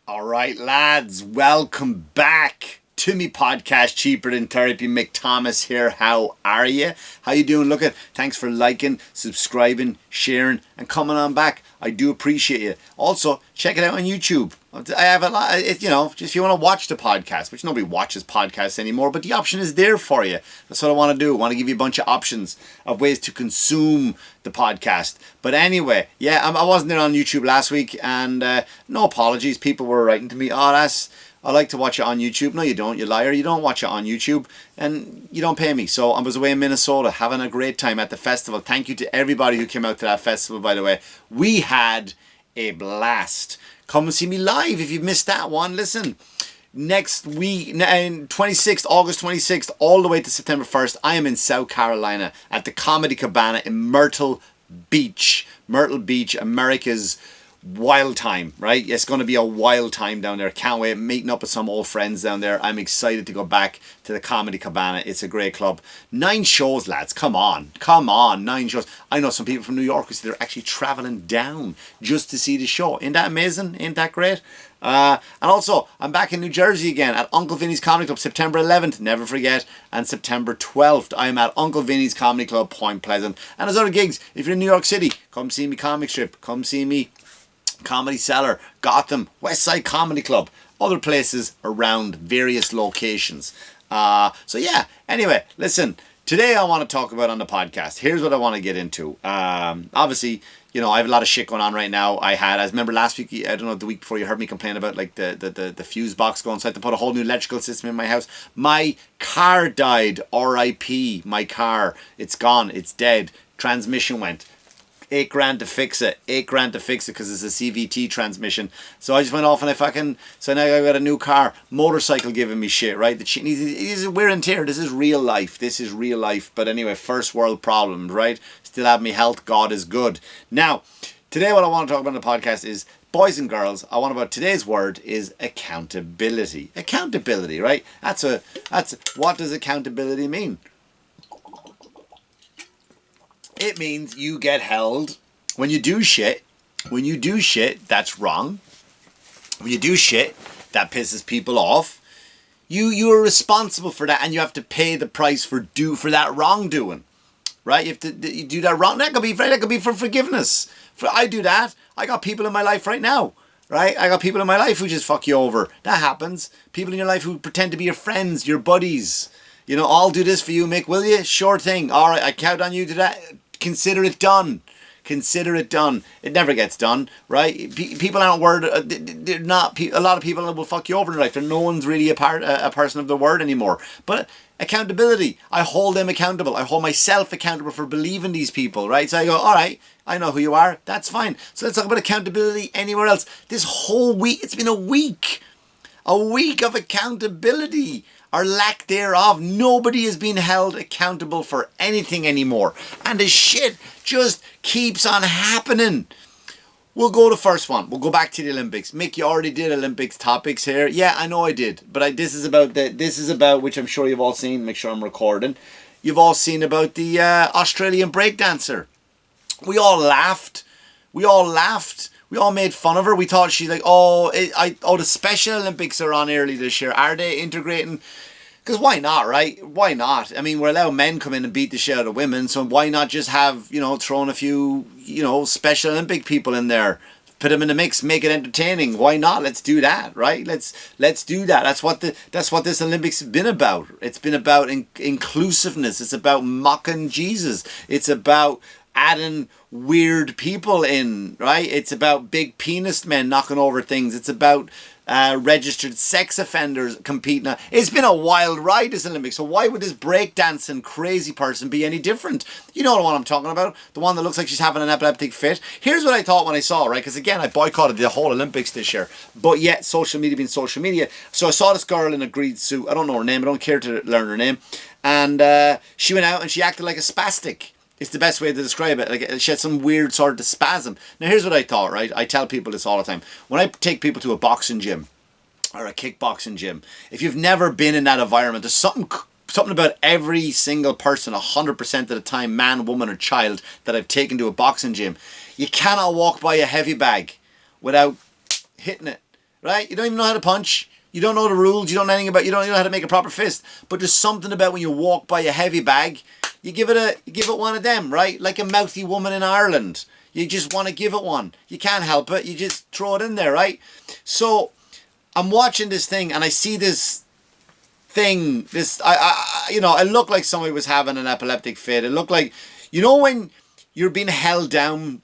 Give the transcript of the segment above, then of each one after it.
All right, lads, welcome back to me podcast, Cheaper Than Therapy. Mick Thomas here. How are you? How you doing? Look at, thanks for liking, subscribing, sharing, and coming on back. I do appreciate you. Also, check it out on YouTube. I have a lot, just if you want to watch the podcast, which nobody watches podcasts anymore, but the option is there for you. That's what I want to do. I want to give you a bunch of options of ways to consume the podcast. But anyway, yeah, I wasn't there on YouTube last week, and no apologies. People were writing to me, I like to watch it on YouTube. No, you don't, you liar. You don't watch it on YouTube, and you don't pay me. So I was away in Minnesota having a great time at the festival. Thank you to everybody who came out to that festival, by the way. We had a blast. Come and see me live if you missed that one. Listen, next week, August 26th, all the way to September 1st, I am in South Carolina at the Comedy Cabana in Myrtle Beach, America's wild time, right? It's going to be a wild time down there. Can't wait. Meeting up with some old friends down there. I'm excited to go back to the Comedy Cabana. It's a great club. 9 shows, lads. Come on. 9 shows. I know some people from New York who say they're actually traveling down just to see the show. Ain't that amazing? Ain't that great? And also, I'm back in New Jersey again at Uncle Vinny's Comedy Club, September 11th, never forget, and September 12th. I'm at Uncle Vinny's Comedy Club, Point Pleasant. And there's other gigs. If you're in New York City, come see me Comic Strip. Come see me Comedy Cellar, Gotham, West Side Comedy Club, other places around various locations. So yeah, anyway, listen, today I want to talk about on the podcast, here's what I want to get into. Obviously, I have a lot of shit going on right now. I remember last week, I don't know, the week before, you heard me complain about like the fuse box going, so I had to put a whole new electrical system in my house. My car died, RIP, my car, it's gone, it's dead, transmission went. $8,000 to fix it. $8,000 to fix it because it's a CVT transmission. So I just went off and so now I got a new car. Motorcycle giving me shit, right? The shit needs wear and tear. This is real life. But anyway, first world problems, right? Still have me health. God is good. Now, today what I want to talk about on the podcast is, boys and girls, today's word is accountability. Accountability, right? What does accountability mean? It means you get held when you do shit. When you do shit, that's wrong. When you do shit that pisses people off, you are responsible for that, and you have to pay the price for that wrongdoing, right? You have to do that wrong. That could be for forgiveness. I do that. I got people in my life right now, right? I got people in my life who just fuck you over. That happens. People in your life who pretend to be your friends, your buddies. I'll do this for you, Mick, will you? Sure thing. All right, I count on you to that. Consider it done. It never gets done, right? People aren't they're not. A lot of people will fuck you over in life. No one's really a person of the word anymore. But accountability, I hold them accountable. I hold myself accountable for believing these people, right? So I go, all right, I know who you are. That's fine. So let's talk about accountability anywhere else. This whole week, it's been a week of accountability, or lack thereof. Nobody is being held accountable for anything anymore, and the shit just keeps on happening. We'll go to the first one. We'll go back to the Olympics. Mick, you already did Olympics topics here. Yeah, I know I did, but this is about which I'm sure you've all seen. Make sure I'm recording. You've all seen about the Australian breakdancer. We all laughed. We all made fun of her. We thought she's like, the Special Olympics are on early this year. Are they integrating? Because why not, right? Why not? I mean, we're allowing men come in and beat the shit out of women, so why not just have, thrown a few, Special Olympic people in there, put them in the mix, make it entertaining. Why not? Let's do that, right? Let's do that. That's what this Olympics has been about. It's been about inclusiveness. It's about mocking Jesus. It's about adding weird people in, right? It's about big penis men knocking over things. It's about registered sex offenders competing. It's been a wild ride, this Olympics. So why would this breakdancing crazy person be any different? You know the one I'm talking about. The one that looks like she's having an epileptic fit. Here's what I thought when I saw it, right? Because again, I boycotted the whole Olympics this year. But yet, social media being social media. So I saw this girl in a green suit. I don't know her name. I don't care to learn her name. And she went out and she acted like a spastic. It's the best way to describe it. Like, she had some weird sort of spasm. Now, here's what I thought, right? I tell people this all the time. When I take people to a boxing gym or a kickboxing gym, if you've never been in that environment, there's something about every single person, 100% of the time, man, woman, or child, that I've taken to a boxing gym. You cannot walk by a heavy bag without hitting it right? You don't even know how to punch. You don't know the rules. You don't know anything about. You don't even know how to make a proper fist. But there's something about when you walk by a heavy bag, you give it one of them, right? Like a mouthy woman in Ireland. You just want to give it one. You can't help it. You just throw it in there, right? So I'm watching this thing and I see this thing. It looked like somebody was having an epileptic fit. It looked like, when you're being held down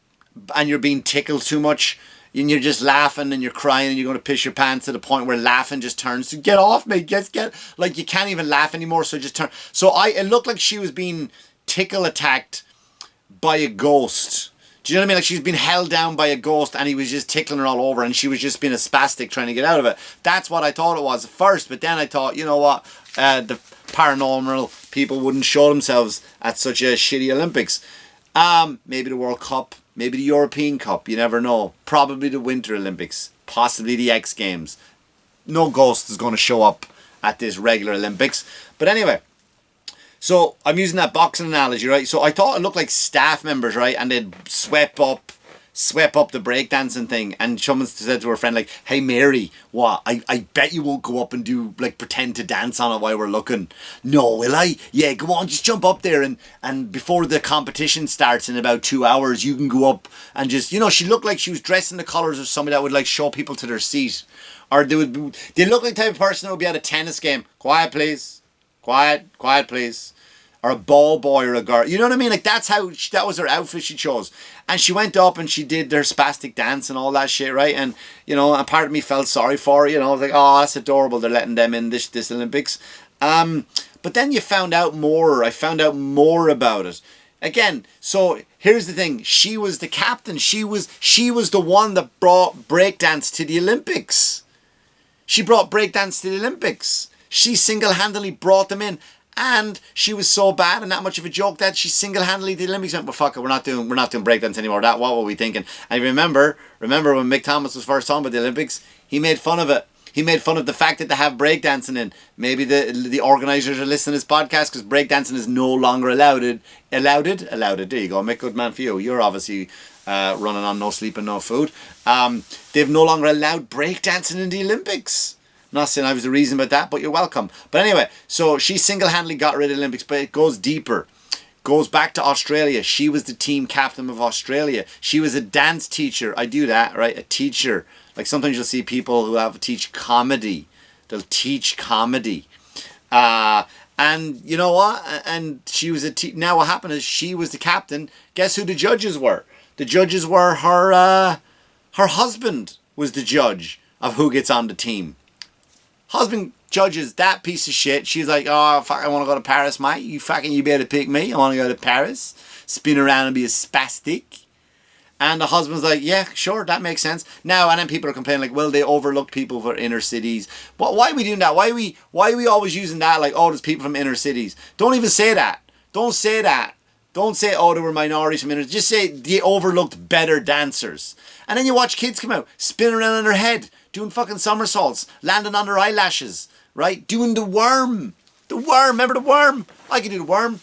and you're being tickled too much and you're just laughing and you're crying and you're going to piss your pants to the point where laughing just turns to get off me, like you can't even laugh anymore, so just turn. So it looked like she was being tickle attacked by a ghost. Do you know what I mean? Like she's been held down by a ghost and he was just tickling her all over and she was just being a spastic trying to get out of it. That's what I thought it was at first, but then I thought, you know what, the paranormal people wouldn't show themselves at such a shitty Olympics. Maybe the World Cup, maybe the European Cup, you never know. Probably the Winter Olympics, possibly the X Games. No ghost is going to show up at this regular Olympics. But anyway, so I'm using that boxing analogy, right? So I thought it looked like staff members, right? And they'd swept up the breakdancing thing. And someone said to her friend, like, hey, Mary, what? I bet you won't go up and pretend to dance on it while we're looking. No, will I? Yeah, go on, just jump up there. And before the competition starts in about 2 hours, you can go up and just, she looked like she was dressed in the colours of somebody that would, like, show people to their seat. Or they look like the type of person that would be at a tennis game. Quiet, please. Quiet, please. Or a ball boy or a girl. You know what I mean? Like that was her outfit she chose. And she went up and she did their spastic dance and all that shit, right? And, a part of me felt sorry for her, I was like, oh, that's adorable. They're letting them in this Olympics. But then I found out more about it. Again, so here's the thing. She was the captain. She was the one that brought breakdance to the Olympics. She brought breakdance to the Olympics. She single-handedly brought them in. And she was so bad and that much of a joke that she single-handedly did the Olympics went, well, fuck it, we're not doing breakdance anymore. What were we thinking? And remember when Mick Thomas was first talking about the Olympics, he made fun of it. He made fun of the fact that they have breakdancing in. Maybe the organisers are listening to this podcast because breakdancing is no longer allowed. Allowed. There you go, Mick, good man for you. You're obviously running on no sleep and no food. They've no longer allowed breakdancing in the Olympics. Not saying I was the reason about that, but you're welcome. But anyway, so she single-handedly got rid of the Olympics, but it goes deeper. Goes back to Australia. She was the team captain of Australia. She was a dance teacher. I do that, right? A teacher. Like sometimes you'll see people who teach comedy. They'll teach comedy. And you know what? And she was now what happened is she was the captain. Guess who the judges were? The judges were her husband was the judge of who gets on the team. Husband judges that piece of shit. She's like, oh, fuck, I want to go to Paris, mate. You better pick me. I want to go to Paris. Spin around and be a spastic. And the husband's like, yeah, sure, that makes sense. Now, and then people are complaining, like, well, they overlooked people for inner cities. But why are we doing that? Why are we always using that? Like, oh, there's people from inner cities. Don't even say that. Don't say that. Don't say, oh, there were minorities from inner cities. Just say they overlooked better dancers. And then you watch kids come out, spin around on their head, doing fucking somersaults, landing on their eyelashes, right? Doing the worm. The worm, remember the worm? I could do the worm.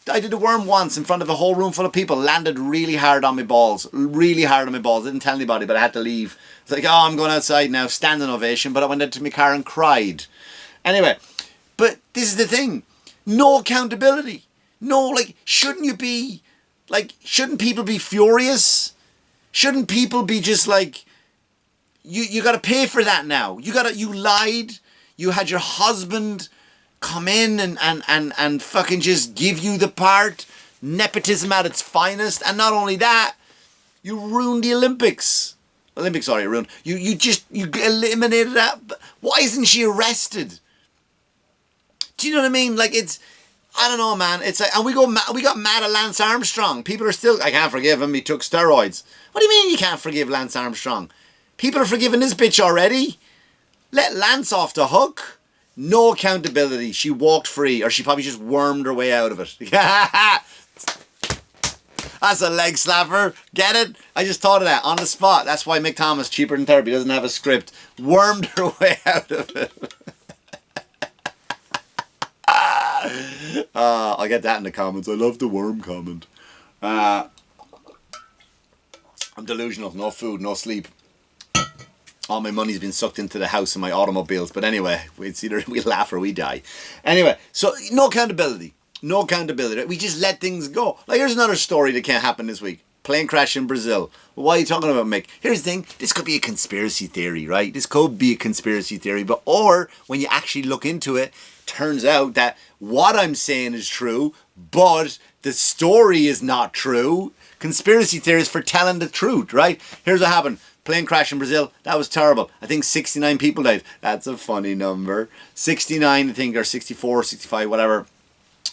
I did the worm once in front of a whole room full of people, landed really hard on my balls. Really hard on my balls. Didn't tell anybody, but I had to leave. It's like, oh, I'm going outside now, standing ovation, but I went into my car and cried. Anyway, but this is the thing. No accountability. No, like, shouldn't people be furious? Shouldn't people be just like, you got to pay for that now. You lied. You had your husband come in and fucking just give you the part. Nepotism at its finest. And not only that, you ruined the Olympics. Olympics already ruined. You eliminated that. Why isn't she arrested? Do you know what I mean? Like I don't know, man. It's like, and we got mad at Lance Armstrong. People are still, I can't forgive him. He took steroids. What do you mean you can't forgive Lance Armstrong? People are forgiving this bitch already. Let Lance off the hook. No accountability. She walked free, or she probably just wormed her way out of it. That's a leg slapper. Get it? I just thought of that on the spot. That's why Mick Thomas, cheaper than therapy, doesn't have a script. Wormed her way out of it. I'll get that in the comments. I love the worm comment. I'm delusional. No food, no sleep. All my money's been sucked into the house and my automobiles. But anyway, it's either we laugh or we die. Anyway, so no accountability. No accountability. Right? We just let things go. Like, here's another story that can't happen this week. Plane crash in Brazil. Well, what are you talking about, Mick? Here's the thing. This could be a conspiracy theory, right? This could be a conspiracy theory. But or when you actually look into it, turns out that what I'm saying is true, but the story is not true. Conspiracy theories for telling the truth, right? Here's what happened. Plane crash in Brazil. That was terrible. I think 69 people died. That's a funny number. 69, I think, or 64, 65, whatever.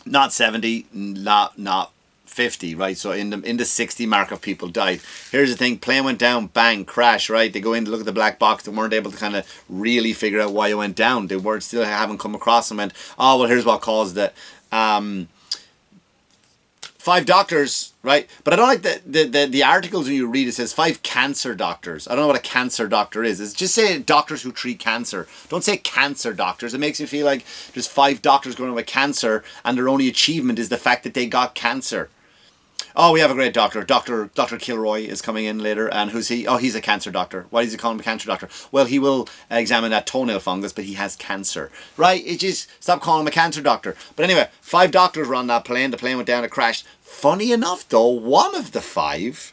Not 70, not 50, right? So in the 60 mark of people died. Here's the thing. Plane went down, bang, crash, right? They go in to look at the black box. They weren't able to kind of really figure out why it went down. They weren't still haven't come across and went, oh, well, here's what caused it. 5 doctors, right? But I don't like the articles when you read, it says 5 cancer doctors. I don't know what a cancer doctor is. It's just say doctors who treat cancer. Don't say cancer doctors. It makes me feel like there's 5 doctors going with cancer and their only achievement is the fact that they got cancer. Oh, we have a great doctor. Dr. Kilroy is coming in later. And who's he? Oh, he's a cancer doctor. Why does he call him a cancer doctor? Well, he will examine that toenail fungus, but he has cancer. Right? It just, stop calling him a cancer doctor. But anyway, 5 doctors were on that plane. The plane went down, it crashed. Funny enough, though, one of the five,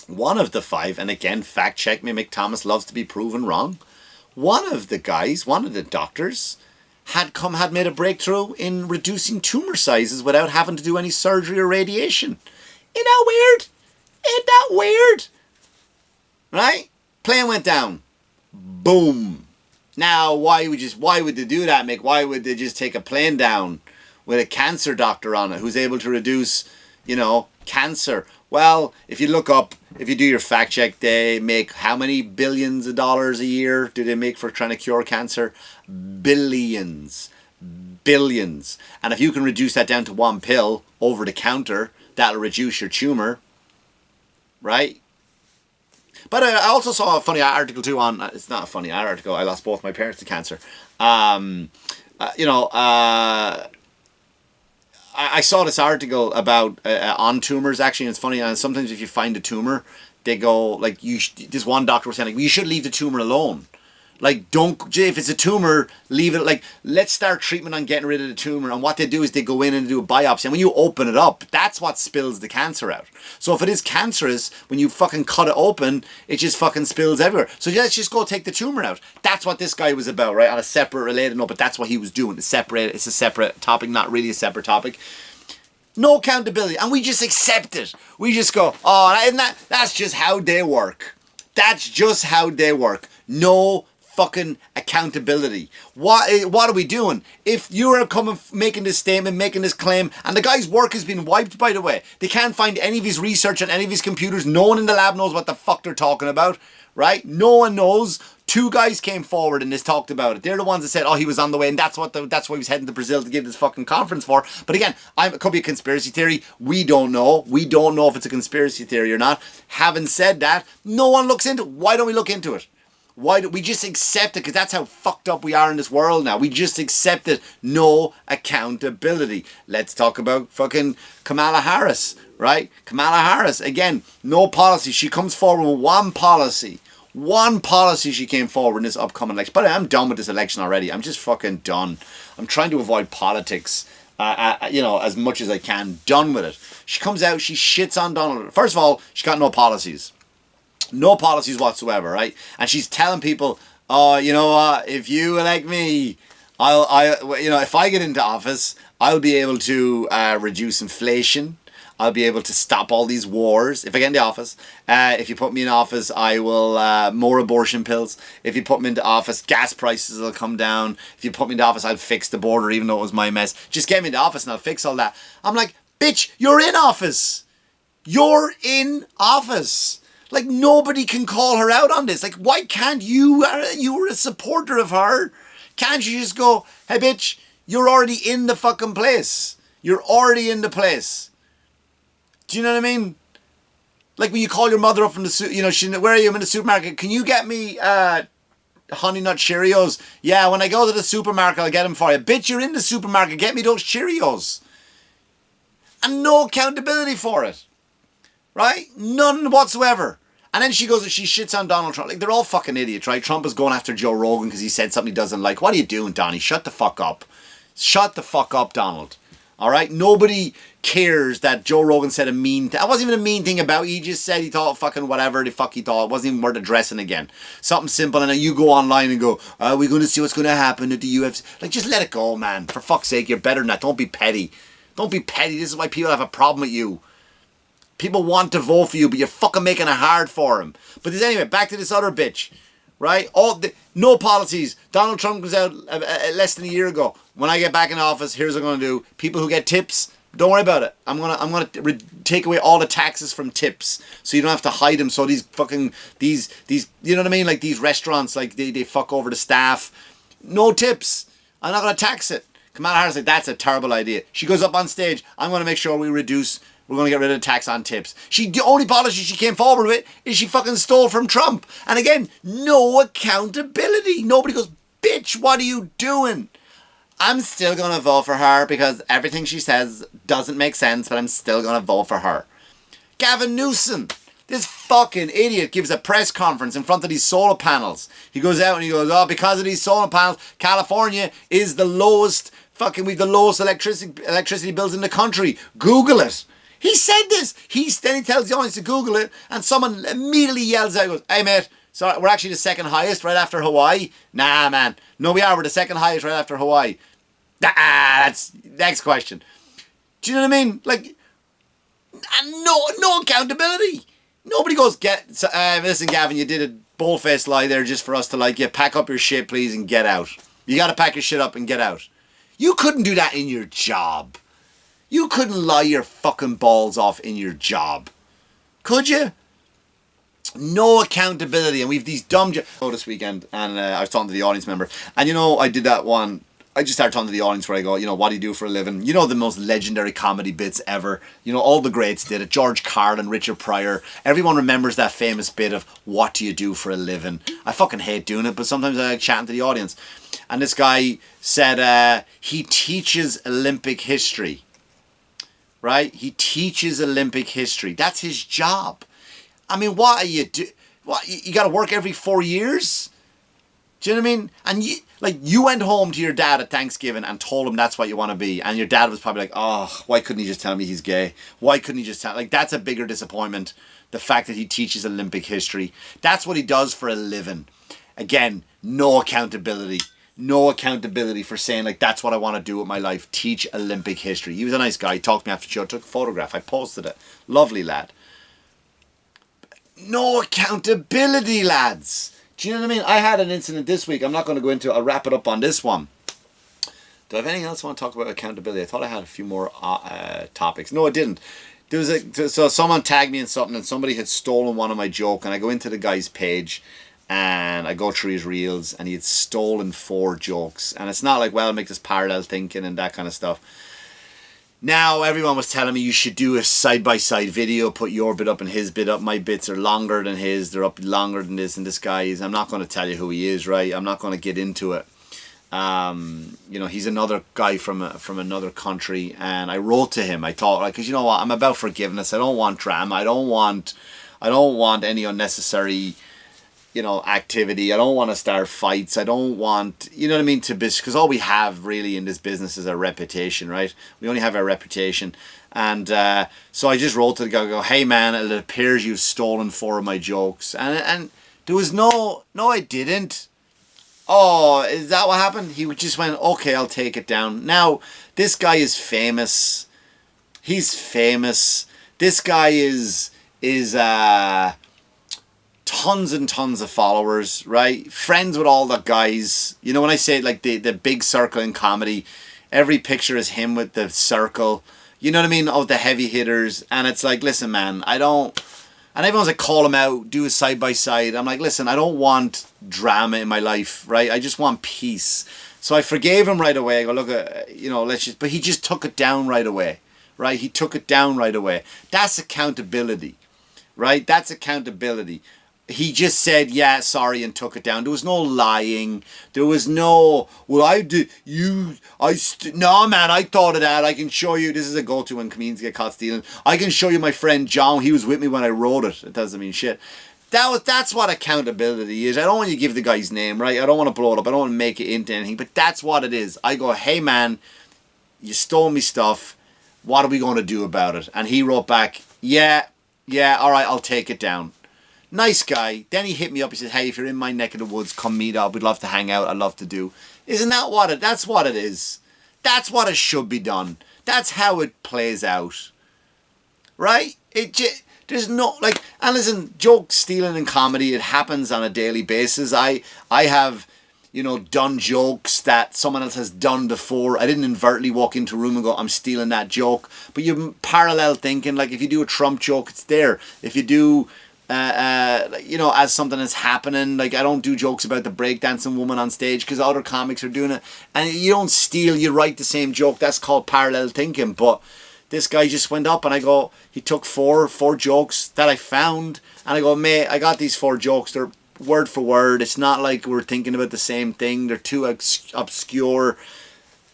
and again, fact check me, Mick Thomas loves to be proven wrong. One of the guys, one of the doctors, had made a breakthrough in reducing tumor sizes without having to do any surgery or radiation. Isn't that weird? Ain't that weird? Right? Plane went down. Boom. Now, why would they do that, Mick? Why would they just take a plane down with a cancer doctor on it who's able to reduce, cancer? Well, if you look up, if you do your fact check, they make how many billions of dollars a year do they make for trying to cure cancer? Billions. Billions. And if you can reduce that down to one pill over the counter, that'll reduce your tumor. Right? But I also saw a funny article too on, it's not a funny article, I lost both my parents to cancer. I saw this article about on tumors actually, and it's funny. And sometimes if you find a tumor, they go like this one doctor was saying like, you should leave the tumor alone. Like, if it's a tumor, leave it. Like, let's start treatment on getting rid of the tumor. And what they do is they go in and do a biopsy. And when you open it up, that's what spills the cancer out. So if it is cancerous, when you fucking cut it open, it just fucking spills everywhere. So let's just go take the tumor out. That's what this guy was about, right? On a separate related note, but that's what he was doing. It's a separate topic, not really a separate topic. No accountability. And we just accept it. We just go, oh, that's just how they work. That's just how they work. No fucking accountability. What are we doing? If you're making this statement, making this claim, and the guy's work has been wiped, by the way, they can't find any of his research on any of his computers. No one in the lab knows what the fuck they're talking about, right? No one knows. 2 guys came forward and this talked about it. They're the ones that said, oh, he was on the way, and that's why he was heading to Brazil to give this fucking conference for. But again, it could be a conspiracy theory. We don't know. We don't know if it's a conspiracy theory or not. Having said that, no one looks into it. Why don't we look into it? Why do we just accept it? Because that's how fucked up we are in this world now. We just accept it. No accountability. Let's talk about fucking Kamala Harris, right? Kamala Harris, again, no policy. She comes forward with one policy. One policy she came forward in this upcoming election. But I'm done with this election already. I'm just fucking done. I'm trying to avoid politics, as much as I can. Done with it. She comes out, she shits on Donald. First of all, she's got no policies. No policies whatsoever, right? And she's telling people, oh, you know what? If you elect me, if I get into office, I'll be able to reduce inflation. I'll be able to stop all these wars. If I get into office, if you put me in office, I will more abortion pills. If you put me into office, gas prices will come down. If you put me into office, I'll fix the border, even though it was my mess. Just get me into office and I'll fix all that. I'm like, bitch, you're in office. You're in office. Like, nobody can call her out on this. Like, why can't you were a supporter of her. Can't you just go, hey, bitch, you're already in the fucking place. You're already in the place. Do you know what I mean? Like when you call your mother up from the where are you? I'm in the supermarket. Can you get me Honey Nut Cheerios? Yeah, when I go to the supermarket, I'll get them for you. Bitch, you're in the supermarket. Get me those Cheerios. And no accountability for it. Right? None whatsoever. And then she goes and she shits on Donald Trump. Like, they're all fucking idiots, right? Trump is going after Joe Rogan because he said something he doesn't like. What are you doing, Donnie? Shut the fuck up. Shut the fuck up, Donald. All right? Nobody cares that Joe Rogan said a mean thing. It wasn't even a mean thing about it. He just said he thought fucking whatever the fuck he thought. It wasn't even worth addressing again. Something simple. And then you go online and go, we're going to see what's going to happen at the UFC. Like, just let it go, man. For fuck's sake, you're better than that. Don't be petty. Don't be petty. This is why people have a problem with you. People want to vote for you, but you're fucking making it hard for them. But anyway, back to this other bitch, right? No policies. Donald Trump comes out less than a year ago. When I get back in office, here's what I'm going to do. People who get tips, don't worry about it. I'm gonna take away all the taxes from tips, so you don't have to hide them. So these you know what I mean? Like these restaurants, like they fuck over the staff. No tips. I'm not gonna tax it. Kamala Harris like, that's a terrible idea. She goes up on stage. I'm gonna make sure we're going to get rid of the tax on tips. The only policy she came forward with is she fucking stole from Trump. And again, no accountability. Nobody goes, bitch, what are you doing? I'm still going to vote for her because everything she says doesn't make sense, but I'm still going to vote for her. Gavin Newsom, this fucking idiot, gives a press conference in front of these solar panels. He goes out and he goes, because of these solar panels, California is the lowest, we've the lowest electricity bills in the country. Google it. He said this. Then he tells the audience to Google it, and someone immediately yells out, goes, hey mate, sorry, we're actually the second highest right after Hawaii. Nah, man. No, we are. We're the second highest right after Hawaii. That's next question. Do you know what I mean? Like, no accountability. Nobody goes, listen, Gavin, you did a bold-faced lie there just for us to like you. Pack up your shit, please, and get out. You got to pack your shit up and get out. You couldn't do that in your job. You couldn't lie your fucking balls off in your job. Could you? No accountability. And we've these dumb this weekend, and I was talking to the audience member. And you know, I did that one. I just started talking to the audience where I go, you know, what do you do for a living? You know, the most legendary comedy bits ever. You know, all the greats did it. George Carlin, Richard Pryor. Everyone remembers that famous bit of, what do you do for a living? I fucking hate doing it, but sometimes I like chatting to the audience. And this guy said he teaches Olympic history. Right? He teaches Olympic history. That's his job. I mean, what are you do? What, you got to work every 4 years? Do you know what I mean? And you went home to your dad at Thanksgiving and told him that's what you want to be. And your dad was probably like, oh, why couldn't he just tell me he's gay? Why couldn't he just tell? Like, that's a bigger disappointment. The fact that he teaches Olympic history. That's what he does for a living. Again, no accountability. No accountability for saying, like, that's what I want to do with my life. Teach Olympic history. He was a nice guy. He talked to me after the show. Took a photograph. I posted it. Lovely lad. No accountability, lads. Do you know what I mean? I had an incident this week. I'm not going to go into it. I'll wrap it up on this one. Do I have anything else I want to talk about accountability? I thought I had a few more topics. No, I didn't. So someone tagged me in something and somebody had stolen one of my jokes. And I go into the guy's page and I go through his reels and he had stolen 4 jokes. And it's not like, well, make this parallel thinking and that kind of stuff. Now, everyone was telling me you should do a side-by-side video, put your bit up and his bit up. My bits are longer than his. They're up longer than this. And this guy is, I'm not going to tell you who he is, right? I'm not going to get into it. You know, he's another guy from another country. And I wrote to him. I thought, like, because you know what? I'm about forgiveness. I don't want drama. I don't want any unnecessary, you know, activity. I don't want to start fights. I don't want, you know what I mean, because all we have really in this business is our reputation, right? We only have our reputation. And so I just wrote to the guy, go, hey man, it appears you've stolen 4 of my jokes. And there was no, I didn't. Oh, is that what happened? He just went, okay, I'll take it down. Now, this guy is famous. He's famous. This guy is tons and tons of followers, right? Friends with all the guys. You know, when I say like the big circle in comedy, every picture is him with the circle. You know what I mean? Of the heavy hitters. And it's like, listen, man, I don't... And everyone's like, call him out, do a side by side. I'm like, listen, I don't want drama in my life, right? I just want peace. So I forgave him right away. I go, look, you know, let's just... But he just took it down right away, right? He took it down right away. That's accountability, right? That's accountability. He just said, yeah, sorry, and took it down. There was no lying. There was no, well, no, man, I thought of that. I can show you. This is a go-to when comedians get caught stealing. I can show you my friend John. He was with me when I wrote it. It doesn't mean shit. That's what accountability is. I don't want you to give the guy's name, right? I don't want to blow it up. I don't want to make it into anything. But that's what it is. I go, hey man, you stole me stuff. What are we going to do about it? And he wrote back, yeah, all right, I'll take it down. Nice guy. Then he hit me up. He said, hey, if you're in my neck of the woods, come meet up. We'd love to hang out. I'd love to do. Isn't that what it? That's what it is. That's what it should be done. That's how it plays out. Right? There's no, like, and listen, joke stealing in comedy, it happens on a daily basis. I have, done jokes that someone else has done before. I didn't inadvertently walk into a room and go, I'm stealing that joke. But you parallel thinking, like if you do a Trump joke, it's there. If you do, as something is happening, like I don't do jokes about the breakdancing woman on stage because other comics are doing it. And you don't steal, you write the same joke. That's called parallel thinking. But this guy just went up and I go, he took four jokes that I found. And I go, mate, I got these 4 jokes. They're word for word. It's not like we're thinking about the same thing. They're too obscure.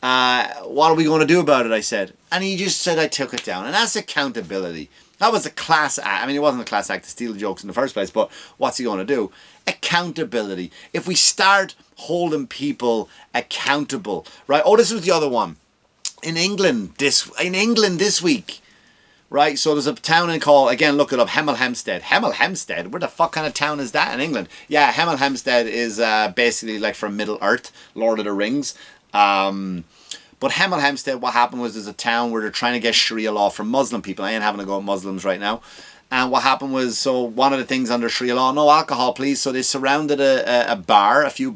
What are we going to do about it? I said. And he just said I took it down. And that's accountability. That was a class act. I mean, it wasn't a class act to steal the jokes in the first place, but what's he going to do? Accountability. If we start holding people accountable, right? Oh, this was the other one. In England this week, right? So there's a town called, again, look it up, Hemel Hempstead. Hemel Hempstead? Where the fuck kind of town is that in England? Yeah, Hemel Hempstead is basically like from Middle Earth, Lord of the Rings. But Hemel Hempstead, what happened was there's a town where they're trying to get Sharia law from Muslim people. I ain't having to go at Muslims right now. And what happened was, so one of the things under Sharia law, no alcohol please. So they surrounded a few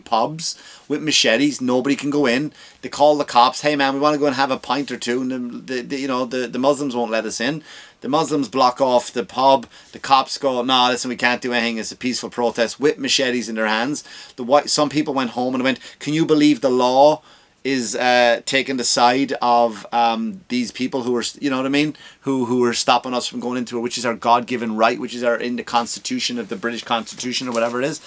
pubs with machetes. Nobody can go in. They call the cops. Hey man, we want to go and have a pint or two. And the Muslims won't let us in. The Muslims block off the pub. The cops go, no, listen, we can't do anything. It's a peaceful protest with machetes in their hands. Some people went home and went, can you believe the law is taking the side of these people who are, who are stopping us from going into it, which is our God-given right, which is in the Constitution of the British Constitution or whatever it is.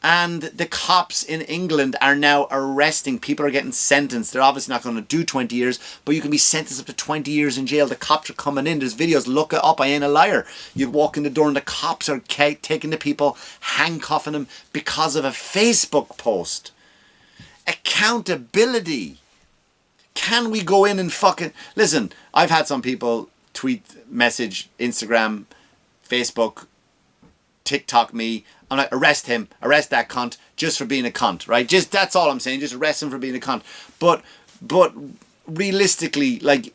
And the cops in England are now arresting. People are getting sentenced. They're obviously not going to do 20 years, but you can be sentenced up to 20 years in jail. The cops are coming in. There's videos. Look it up. I ain't a liar. You walk in the door and the cops are taking the people, handcuffing them because of a Facebook post. Accountability. Can we go in and fucking... Listen, I've had some people tweet, message, Instagram, Facebook, TikTok me. I'm like, arrest him, arrest that cunt, just for being a cunt, right? Just, that's all I'm saying, just arrest him for being a cunt. But realistically, like,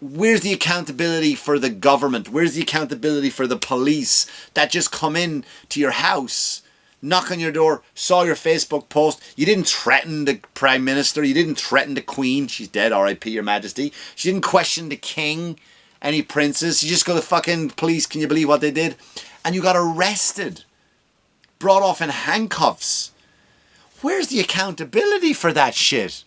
where's the accountability for the government? Where's the accountability for the police that just come in to your house, knock on your door, saw your Facebook post? You didn't threaten the Prime Minister. You didn't threaten the Queen. She's dead, R.I.P. Your Majesty. She didn't question the King, any princes. You just go to fucking police. Can you believe what they did? And you got arrested. Brought off in handcuffs. Where's the accountability for that shit?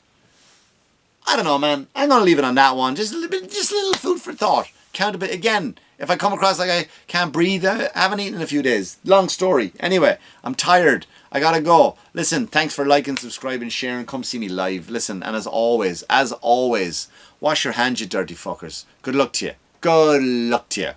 I don't know, man. I'm going to leave it on that one. Just a little food for thought. Accountability. Again, if I come across like I can't breathe, I haven't eaten in a few days. Long story. Anyway, I'm tired. I gotta go. Listen, thanks for liking, subscribing, sharing. Come see me live. Listen, and as always, wash your hands, you dirty fuckers. Good luck to you. Good luck to you.